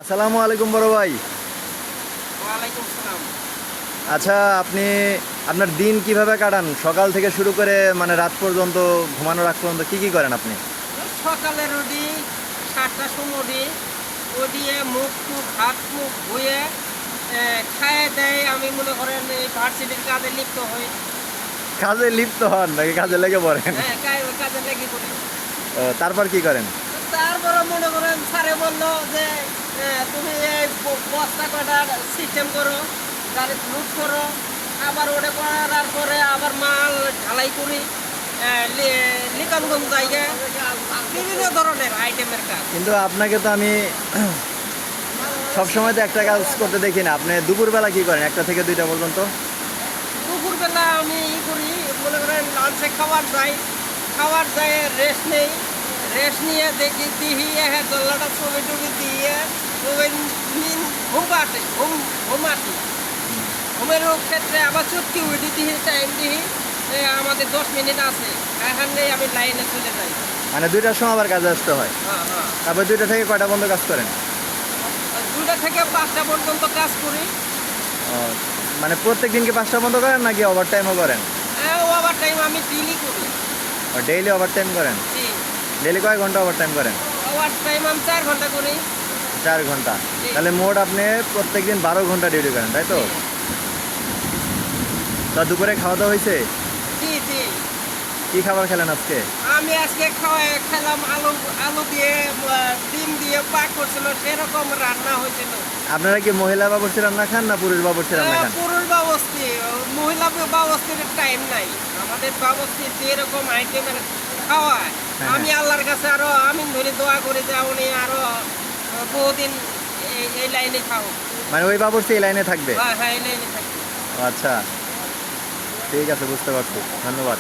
আসসালামু আলাইকুম বড় ভাই। ওয়ালাইকুম সালাম। আচ্ছা, আপনি আপনার দিন কিভাবে কাটান? সকাল থেকে শুরু করে মানে রাত পর্যন্ত, ঘুমানোর আগ পর্যন্ত কি করেন আপনি? সকালে রুটি 7টার সময় উঠি, উঠিয়ে মুখ টুখ হাত মুখ ধুয়ে খাইয়ে দেয়। আমি মনে করেন এই ভার্সিটির কাজে লিপ্ত হই। কাজে লিপ্ত হন নাকি কাজে লেগে পড়েন? হ্যাঁ, কাজে লেগে পড়ি। তারপর কি করেন? তারপরে মনে করেন স্যারে বললো যে তুমি এই বস্তা কটার সিস্টেম করো, গাড়ি লুট করো, আবার ওটা করার পরে আবার মাল ঢালাই করি, লিকানগঞ্জ জায়গায় বিভিন্ন ধরনের আইটেমের কাজ। কিন্তু আপনাকে তো আমি সবসময় তো একটা কাজ করতে দেখি না। আপনি দুপুরবেলা কি করেন 1টা থেকে 2টা পর্যন্ত? দুপুরবেলা আমি করি, মনে করেন লাঞ্চে খাওয়ার যায় রেস্ট নেই। রেস্ট নিয়ে দেখি দিহি হ্যাঁ দোল্লাটা ছবি টবি দিয়ে ঘুমাটি ঘুমের ক্ষেত্রে আবার চুটকি উঠি দিহি টাইম দিহি আমাদের 10 মিনিট আছে, এখানে আমি লাইনে চলে যাই। মানে 2টার সময় আবার কাজে আসতে হয়। হ্যাঁ হ্যাঁ, তারপর 2টা থেকে কয়টা পর্যন্ত কাজ করেন? 2টা থেকে 5টা পর্যন্ত কাজ করি। ও, মানে প্রত্যেক দিন কি 5টা পর্যন্ত করেন নাকি ওভার টাইমও করেন? ওভার টাইম আমি ডিলি করি। ডেইলি ওভার টাইম করেন? জি, ডেইলি কয় ঘন্টা ওভার টাইম করেন? ওভার টাইম আমি 4 ঘন্টা করি। 4 ঘন্টা। জি। তাহলে মোট আপনি প্রত্যেকদিন 12 ঘন্টা ডিউটি করেন, তাই তো? তা দুপুরে খাওয়া দাওয়া হয়েছে? জি জি, কি খাবার খেলেন আজকে? আমি আজকে খেলাম আলু আলু দিয়ে ডিম দিয়ে পাক করছিল, সেরকম রান্না হয়েছিল। আপনারা কি মহিলা বাবুর্চি রান্না খান না পুরুষ বাবুর্চি রান্না খান? পুরুষ বাবস্তি, মহিলা বাবস্তির টাইম নাই। আমাদের বাবস্তি যেরকম আইটেমের খাওয়ায়, হ্যাঁ, আমি আল্লাহর কাছে আরো আমি ধরে দোয়া করে যে উনি আরো বহুদিন এই লাইনে খাও। মানে ওই বাবুর্চি এই লাইনে থাকবে? হ্যাঁ হ্যাঁ, এই লাইনে থাকি। ও আচ্ছা, ঠিক আছে, বুঝতে পারছি। ধন্যবাদ।